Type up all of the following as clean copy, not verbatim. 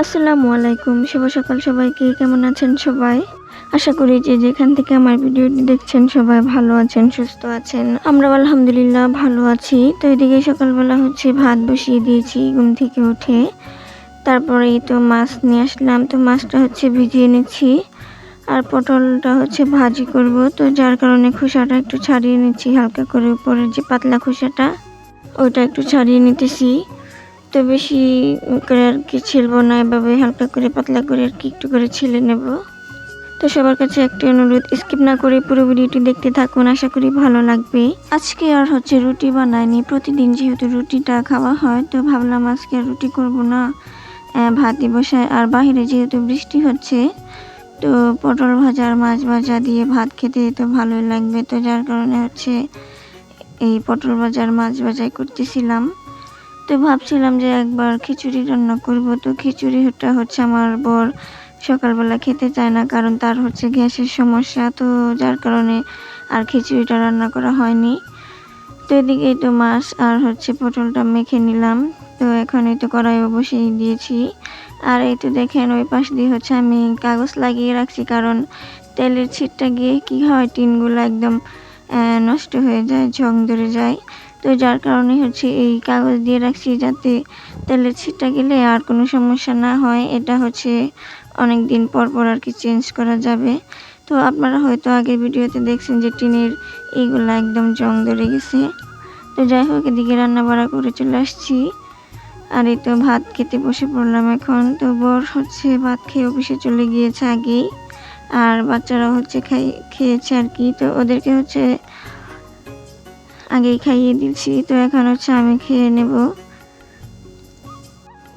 আসসালামু আলাইকুম, শুভ সকাল সবাইকে। কেমন আছেন সবাই? আশা করি যে যেখান থেকে আমার ভিডিওটি দেখছেন সবাই ভালো আছেন, সুস্থ আছেন। আমরাও আলহামদুলিল্লাহ ভালো আছি। তো এদিকে সকালবেলা ভাত বসিয়ে দিয়েছি ঘুম থেকে উঠে। তারপরেই তো মাছ নিয়ে আসলাম। তো মাছটা ভিজিয়ে নিচ্ছি। আর পটলটা ভাজি করব। তো যার কারণে খোসাটা একটু ছাড়িয়ে নিচ্ছি হালকা করে, উপরের যে পাতলা খোসাটা ওইটা একটু ছাড়িয়ে নিতেছি। তো বেশি করে আর কি ছিলবো না, এভাবে হালকা করে পাতলা করে আর কি একটু করে ছিলে নেব। তো সবার কাছে একটা অনুরোধ, স্কিপ না করে পুরো ভিডিওটি দেখতে থাকুন, আশা করি ভালো লাগবে। আজকে আর রুটি বানাইনি, প্রতিদিন যেহেতু রুটিটা খাওয়া হয় তো ভাবলাম আজকে আর রুটি করব না, ভাতই বসায়। আর বাহিরে যেহেতু বৃষ্টি হচ্ছে তো পটল ভাজা আর মাছ ভাজা দিয়ে ভাত খেতে তো ভালোই লাগবে। তো যার কারণে এই পটল ভাজা আর মাছ ভাজাই করতেছিলাম। তো ভাবছিলাম যে একবার খিচুড়ি রান্না করব। তো খিচুড়িটা আমার বর সকালবেলা খেতে চায় না, কারণ তার গ্যাসের সমস্যা। তো যার কারণে আর খিচুড়িটা রান্না করা হয়নি। তো এদিকেই তো মাছ আর পটলটা মেখে নিলাম। তো এখন এই তো কড়াইও বসিয়ে দিয়েছি। আর এই তো দেখেন ওই পাশ দিয়ে আমি কাগজ লাগিয়ে রাখছি, কারণ তেলের ছিটটা গিয়ে কি হয়, টিনগুলো একদম নষ্ট হয়ে যায়, জং ধরে যায়। তো যার কারণে এই কাগজ দিয়ে রাখছি, যাতে তেলের ছিটটা গেলে আর কোনো সমস্যা না হয়। এটা অনেক দিন পর পর আর কি চেঞ্জ করা যাবে। তো আপনারা হয়তো আগের ভিডিওতে দেখছেন যে টিনের এইগুলো একদম জং ধরে গেছে। তো যাই হোক, এদিকে রান্না বাড়া করে চলে আসছি। আর এই তো ভাত খেতে বসে পড়লাম এখন। তো বর ভাত খেয়ে অফিসে চলে গিয়েছে আগেই, আর বাচ্চারাও খেয়েছে আর কি। তো ওদেরকে আগেই খাইয়ে দিচ্ছি। তো এখন আমি খেয়ে নেব।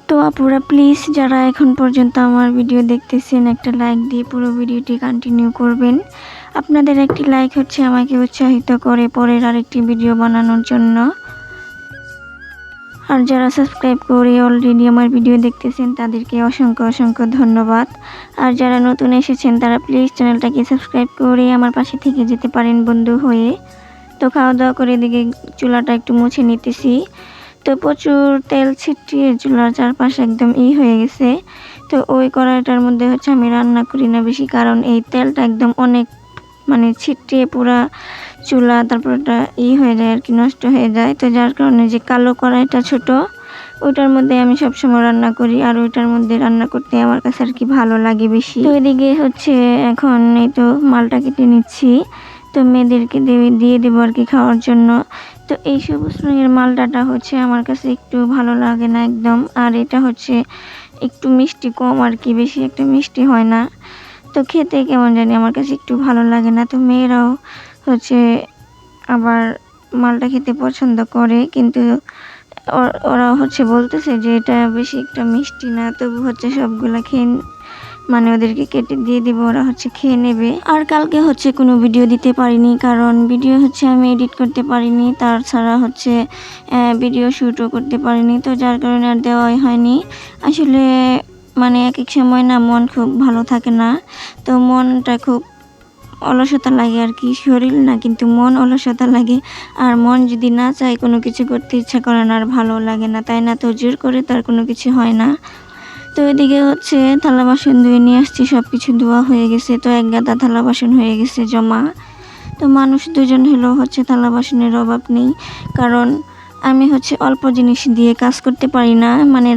তো আপুরা প্লিজ যারা এখন পর্যন্ত আমার ভিডিও দেখতেছেন, একটা লাইক দিয়ে পুরো ভিডিওটি কন্টিনিউ করবেন। আপনাদের একটি লাইক আমাকে উৎসাহিত করে পরের আরেকটি ভিডিও বানানোর জন্য। আর যারা সাবস্ক্রাইব করে অলরেডি আমার ভিডিও দেখতেছেন তাদেরকে অসংখ্য অসংখ্য ধন্যবাদ। আর যারা নতুন এসেছেন তারা প্লিজ চ্যানেলটাকে সাবস্ক্রাইব করে আমার পাশে থেকে যেতে পারেন বন্ধু হয়ে। তো খাওয়া দাওয়া করে এদিকে চুলাটা একটু মুছে নিতেছি। তো প্রচুর তেল ছিটিয়ে চুলার চারপাশে একদম হয়ে গেছে। তো ওই কড়াইটার মধ্যে আমি রান্না করি না বেশি, কারণ এই তেলটা একদম অনেক ছিটিয়ে পুরা চুলা, তারপর ওটা হয়ে যায় আর কি, নষ্ট হয়ে যায়। তো যার কারণে যে কালো কড়াইটা ছোট, ওইটার মধ্যে আমি সবসময় রান্না করি। আর ওইটার মধ্যে রান্না করতে আমার কাছে আর কি ভালো লাগে বেশি। তো এদিকে এখন এই তো মালটা কেটে নিচ্ছি। তো মেয়েদেরকে দিয়ে দেবো আর কি খাওয়ার জন্য। তো এই সবুজ রঙের মালটাটা আমার কাছে একটু ভালো লাগে না একদম। আর এটা একটু মিষ্টি কম আর কি, বেশি একটা মিষ্টি হয় না। তো খেতে কেমন জানি আমার কাছে একটু ভালো লাগে না। তো মেয়েরাও আবার মালটা খেতে পছন্দ করে, কিন্তু ওরা বলতেছে যে এটা বেশি একটা মিষ্টি না। তবু সবগুলা খেয়ে ওদেরকে কেটে দিয়ে দিব, ওরা খেয়ে নেবে। আর কালকে কোনো ভিডিও দিতে পারিনি, কারণ ভিডিও আমি এডিট করতে পারিনি, তাছাড়া ভিডিও শ্যুটও করতে পারিনি। তো যার কারণে আর দেওয়াই হয়নি। আসলে এক এক সময় না মন খুব ভালো থাকে না। তো মনটা খুব অলসতা লাগে আর কি, শরীর না কিন্তু মন অলসতা লাগে। আর মন যদি না চায় কোনো কিছু করতে ইচ্ছা করে না, আর ভালো লাগে না, তাই না? তো জোর করে তার কোনো কিছু হয় না। তো এদিকে থালা বাসন ধুয়ে নিয়ে আসছি, সব কিছু ধোয়া হয়ে গেছে। তো এক গাদা থালা বাসন হয়ে গেছে জমা। তো মানুষ দুজন হলেও থালা বাসনের অভাব নেই, কারণ আমি অল্প জিনিস দিয়ে কাজ করতে পারি না।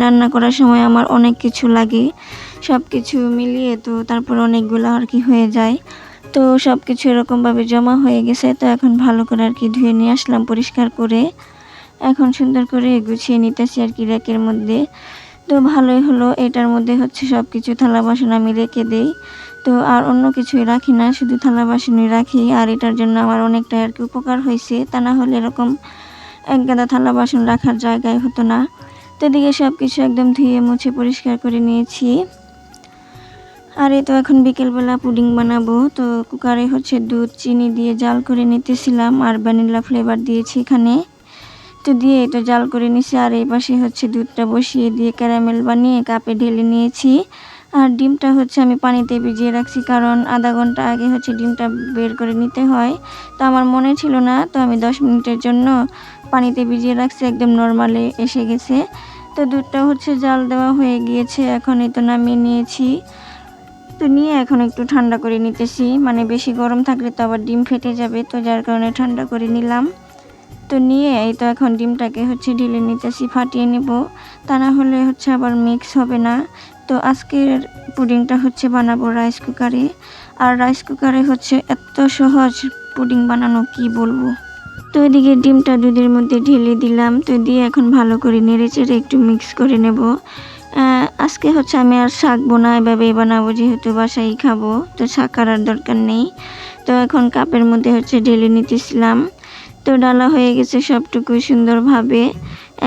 রান্না করার সময় আমার অনেক কিছু লাগে, সব কিছু মিলিয়ে তো তারপর অনেকগুলো আর কি হয়ে যায়। তো সব কিছু এরকমভাবে জমা হয়ে গেছে। তো এখন ভালো করে আর কি ধুয়ে নিয়ে আসলাম পরিষ্কার করে। এখন সুন্দর করে গুছিয়ে নিতেছি আর কি র্যাকের মধ্যে। তো ভালোই হলো, এটার মধ্যে সব কিছু থালা বাসন আমি রেখে দেই। তো আর অন্য কিছুই রাখি না, শুধু থালা বাসনই রাখি। আর এটার জন্য আমার অনেকটাই আর কি উপকার হয়েছে, তা না হলে এরকম এক গাদা থালা বাসন রাখার জায়গায় হতো না। তো এদিকে সব কিছু একদম ধুয়ে মুছে পরিষ্কার করে নিয়েছি। আর এই তো এখন বিকেলবেলা পুডিং বানাবো। তো কুকারে দুধ চিনি দিয়ে জাল করে নিতেছিলাম, আর ভ্যানিলা ফ্লেভার দিয়েছি এখানে। তো দিয়ে এটা জাল করে নিছি। আর এই পাশে দুধটা বসিয়ে দিয়ে ক্যারামেল বানিয়ে কাপে ঢেলে নিয়েছি। আর ডিমটা আমি পানিতে ভিজিয়ে রাখছি, কারণ আধা ঘন্টা আগে ডিমটা বের করে নিতে হয়। তো আমার মনে ছিল না, তো আমি 10 মিনিটের জন্য পানিতে ভিজিয়ে রাখছি, একদম নর্মালে এসে গেছে। তো দুধটা হচ্ছে জাল দেওয়া হয়ে গিয়েছে, এখন এই তো নামিয়ে নিয়েছি। তো নিয়ে এখন একটু ঠান্ডা করে নিতেছি, মানে বেশি গরম থাকলে তো আবার ডিম ফেটে যাবে, তো যার কারণে ঠান্ডা করে নিলাম। তো নিয়ে এই তো এখন ডিমটাকে হচ্ছে ঢেলে নিতেছি, ফাটিয়ে নেব, তা না হলে হচ্ছে আবার মিক্স হবে না। তো আজকের পুডিংটা হচ্ছে বানাবো রাইস কুকারে, আর রাইস কুকারে হচ্ছে এত সহজ পুডিং বানানো কি বলবো। তো এদিকে ডিমটা দুধের মধ্যে ঢেলে দিলাম, তো দিয়ে এখন ভালো করে নেড়ে চেড়ে একটু মিক্স করে নেব। আজকে হচ্ছে আমি আর শাকবো না, এভাবেই বানাবো যেহেতু বাসায় খাবো, তো শাক করার দরকার নেই। তো এখন কাপের মধ্যে হচ্ছে ঢেলে নিতেছিলাম। তো ডালা হয়ে গেছে সবটুকুই সুন্দরভাবে।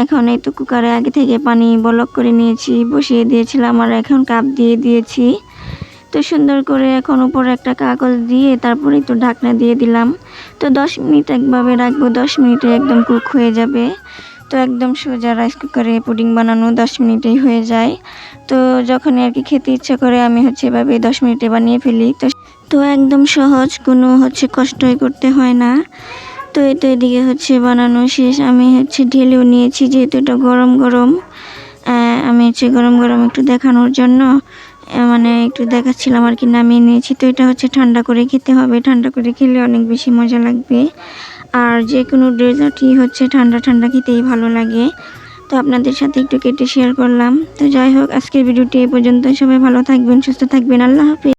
এখন এই তো কুকারে আগে থেকে পানি বলক করে নিয়েছি, বসিয়ে দিয়েছিলাম, আর এখন কাপ দিয়ে দিয়েছি। তো সুন্দর করে এখন উপরে একটা কাগজ দিয়ে তারপরে একটু ঢাকনা দিয়ে দিলাম। তো 10 মিনিট একভাবে রাখবো, 10 মিনিটে একদম কুক হয়ে যাবে। তো একদম সোজা রাইস কুকারে পুডিং বানানো 10 মিনিটেই হয়ে যায়। তো যখনই আর কি খেতে ইচ্ছা করে আমি হচ্ছে এভাবে 10 মিনিটে বানিয়ে ফেলি। তো একদম সহজ, কোনো হচ্ছে কষ্টই করতে হয় না। তো এই তো এদিকে হচ্ছে বানানো শেষ, আমি হচ্ছে ঢেলেও নিয়েছি যেহেতু এটা গরম গরম। আমি হচ্ছে গরম গরম একটু দেখানোর জন্য মানে একটু দেখাচ্ছিলাম আর কি, নামিয়ে নিয়েছি। তো এটা হচ্ছে ঠান্ডা করে খেতে হবে, ঠান্ডা করে খেলে অনেক বেশি মজা লাগবে। আর যে কোনো ডেজার্টই হচ্ছে ঠান্ডা ঠান্ডা খেতেই ভালো লাগে। তো আপনাদের সাথে একটু কেটে শেয়ার করলাম। তো যাই হোক, আজকের ভিডিওটি এই পর্যন্ত। সবাই ভালো থাকবেন, সুস্থ থাকবেন, আল্লাহ হাফেজ।